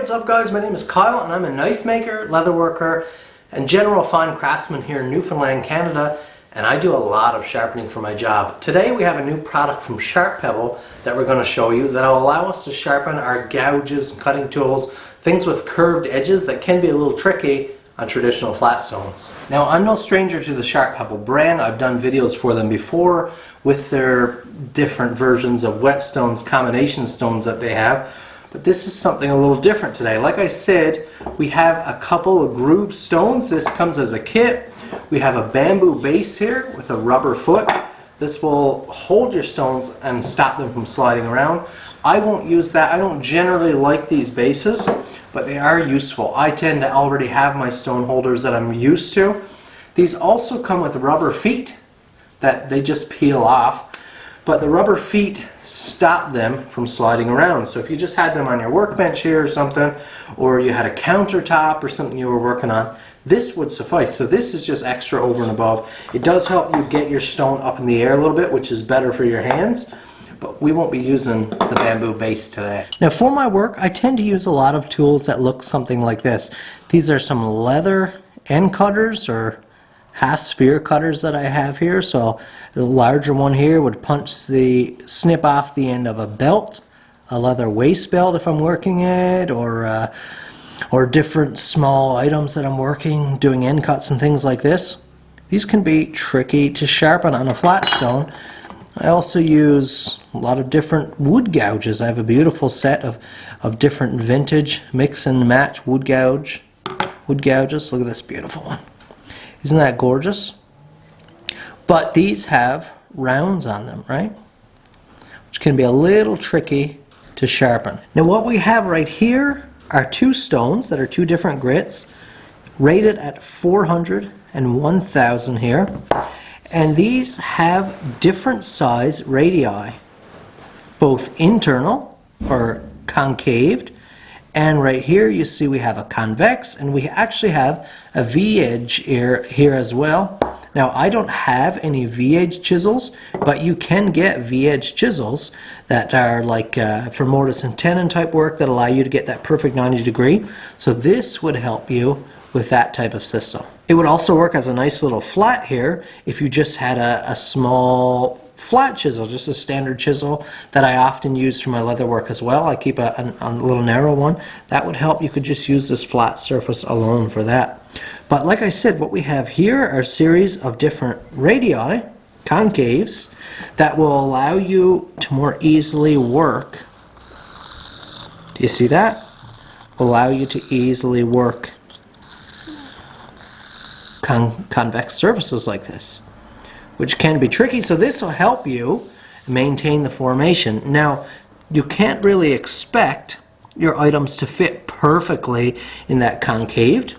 what's up guys? My name is Kyle and I'm a knife maker, leather worker, and general fine craftsman here in Newfoundland, Canada, and I do a lot of sharpening for my job. Today we have a new product from Sharpen that we're going to show you that will allow us to sharpen our gouges, cutting tools, things with curved edges that can be a little tricky on traditional flat stones. Now, I'm no stranger to the Sharpen brand. I've done videos for them before with their different versions of whetstones, combination stones that they have. But this is something a little different today. Like I said, we have a couple of grooved stones. This comes as a kit. We have a bamboo base here with a rubber foot. This will hold your stones and stop them from sliding around. I won't use that. I don't generally like these bases, but they are useful. I tend to already have my stone holders that I'm used to. These also come with rubber feet that they just peel off, but the rubber feet stop them from sliding around. So if you just had them on your workbench here or something, or you had a countertop or something you were working on, this would suffice. So this is just extra over and above. It does help you get your stone up in the air a little bit, which is better for your hands. But we won't be using the bamboo base today. Now for my work, I tend to use a lot of tools that look something like this. These are some leather end cutters or half sphere cutters that I have here. So the larger one here would snip off the end of a belt, a leather waist belt if I'm working it, or different small items that I'm working, doing end cuts and things like this. These can be tricky to sharpen on a flat stone. I also use a lot of different wood gouges. I have a beautiful set of different vintage mix and match wood gouges. Look at this beautiful one. Isn't that gorgeous? But these have rounds on them, right? Which can be a little tricky to sharpen. Now what we have right here are two stones that are two different grits, rated at 400 and 1000 here. And these have different size radii, both internal or concaved, and right here you see we have a convex, and we actually have a V-edge here as well. Now I don't have any V-edge chisels, but you can get V-edge chisels that are like for mortise and tenon type work that allow you to get that perfect 90 degree. So this would help you with that type of system. It would also work as a nice little flat here if you just had a small flat chisel, just a standard chisel that I often use for my leather work as well. I keep a little narrow one. That would help. You could just use this flat surface alone for that. But like I said, what we have here are a series of different radii, concaves, that will allow you to more easily work. Do you see that? Allow you to easily work convex surfaces like this, which can be tricky. So this will help you maintain the formation. Now, you can't really expect your items to fit perfectly in that concaved.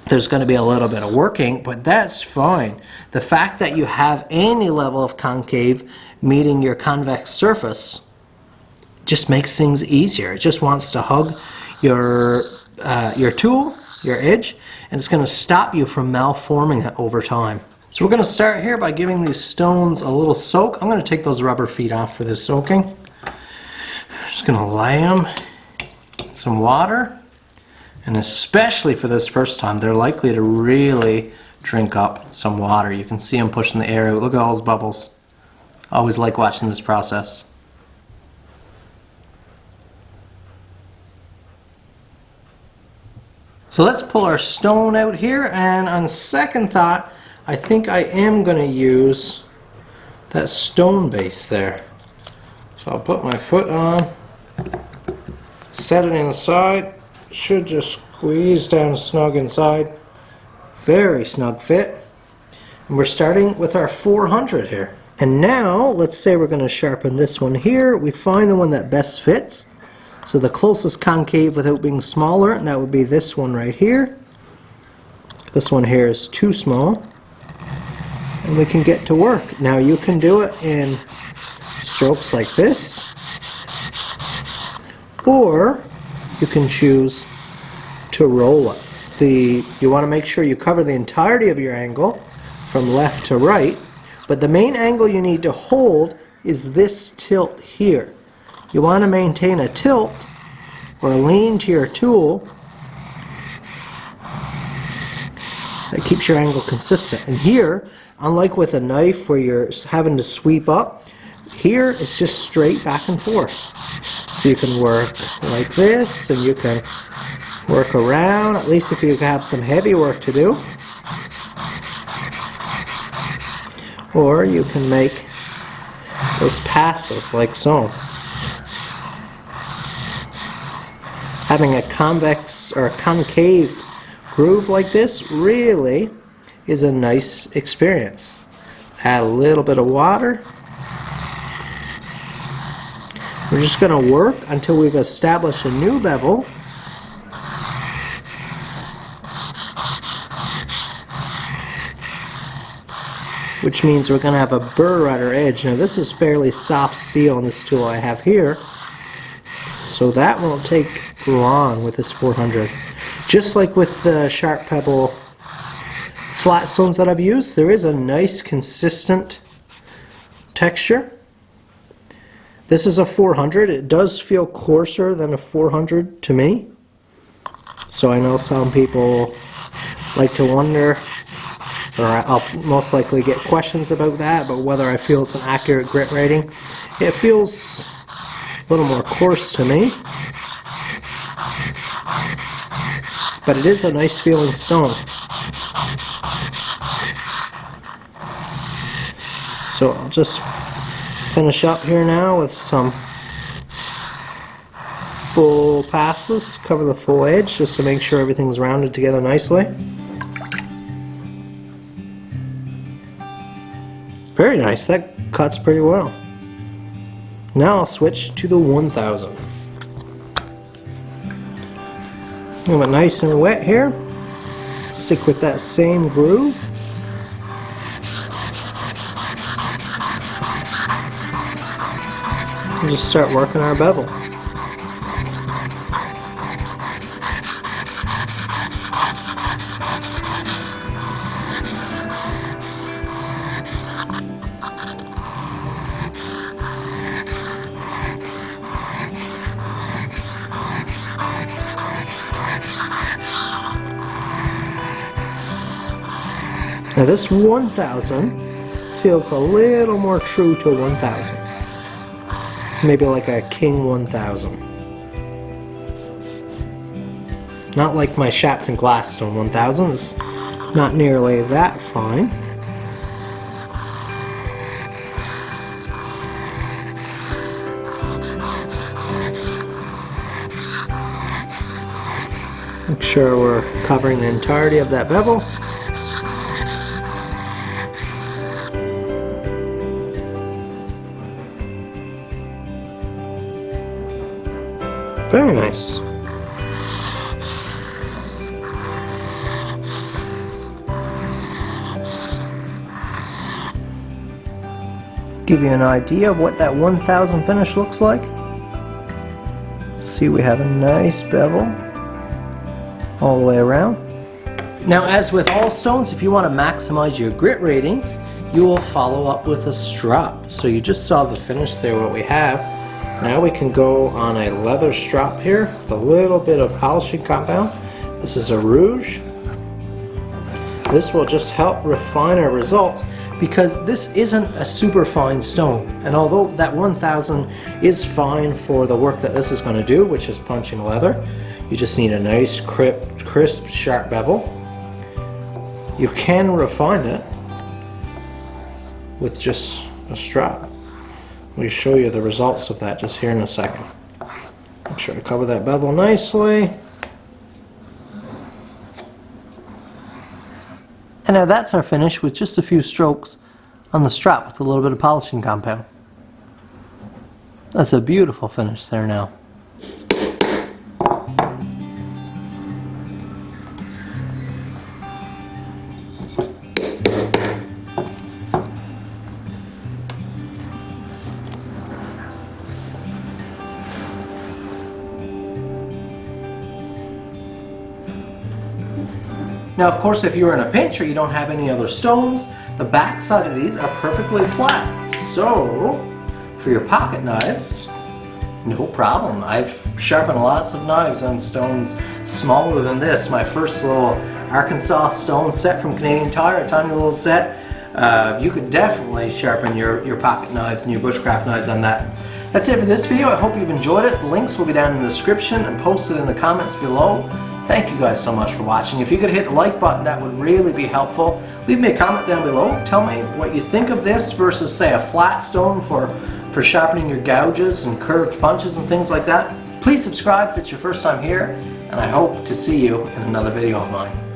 There's going to be a little bit of working, but that's fine. The fact that you have any level of concave meeting your convex surface just makes things easier. It just wants to hug your tool, your edge, and it's going to stop you from malforming it over time. So we're going to start here by giving these stones a little soak. I'm going to take those rubber feet off for this soaking. Just going to lay them in some water, and especially for this first time, they're likely to really drink up some water. You can see them pushing the air out. Look at all those bubbles. I always like watching this process. So let's pull our stone out here, and on second thought, I think I am going to use that stone base there. So I'll put my foot on, set it inside, should just squeeze down snug inside. Very snug fit. And we're starting with our 400 here. And now, let's say we're going to sharpen this one here. We find the one that best fits. So the closest concave without being smaller, and that would be this one right here. This one here is too small. And we can get to work. Now you can do it in strokes like this, or you can choose to roll it. You want to make sure you cover the entirety of your angle from left to right, but the main angle you need to hold is this tilt here. You want to maintain a tilt or lean to your tool that keeps your angle consistent. And here, unlike with a knife where you're having to sweep up, here it's just straight back and forth. So you can work like this, and you can work around, at least if you have some heavy work to do. Or you can make those passes like so. Having a convex or a concave groove like this really is a nice experience. Add a little bit of water. We're just going to work until we've established a new bevel. Which means we're going to have a burr at our edge. Now this is fairly soft steel on this tool I have here, so that won't take long with this 400. Just like with the sharp pebble flat stones that I've used, there is a nice consistent texture. This is a 400. It does feel coarser than a 400 to me. So I know some people like to wonder, or I'll most likely get questions about that, but whether I feel it's an accurate grit rating. It feels a little more coarse to me. But it is a nice feeling stone. So I'll just finish up here now with some full passes, cover the full edge just to make sure everything's rounded together nicely. Very nice, that cuts pretty well. Now I'll switch to the 1000. Have it nice and wet here. Stick with that same groove. And just start working our bevel. Now this 1000 feels a little more true to 1000. Maybe like a King 1000. Not like my Shapton Glassstone 1000. It's not nearly that fine. Make sure we're covering the entirety of that bevel. Very nice. Give you an idea of what that 1000 finish looks like. See, we have a nice bevel all the way around. Now, as with all stones, if you want to maximize your grit rating, you will follow up with a strop. So you just saw the finish there, what we have. Now we can go on a leather strop here with a little bit of polishing compound. This is a rouge. This will just help refine our results because this isn't a super fine stone. And although that 1000 is fine for the work that this is going to do, which is punching leather, you just need a nice crisp, sharp bevel. You can refine it with just a strap. We'll show you the results of that just here in a second. Make sure to cover that bevel nicely. And now that's our finish with just a few strokes on the strap with a little bit of polishing compound. That's a beautiful finish there now. Now, of course, if you're in a pinch or you don't have any other stones, the back side of these are perfectly flat. So, for your pocket knives, no problem. I've sharpen lots of knives on stones smaller than this. My first little Arkansas stone set from Canadian Tire, a tiny little set. You could definitely sharpen your pocket knives and your bushcraft knives on that. That's it for this video. I hope you've enjoyed it. The links will be down in the description and posted in the comments below. Thank you guys so much for watching. If you could hit the like button, that would really be helpful. Leave me a comment down below. Tell me what you think of this versus, say, a flat stone for sharpening your gouges and curved punches and things like that. Please subscribe if it's your first time here, and I hope to see you in another video of mine.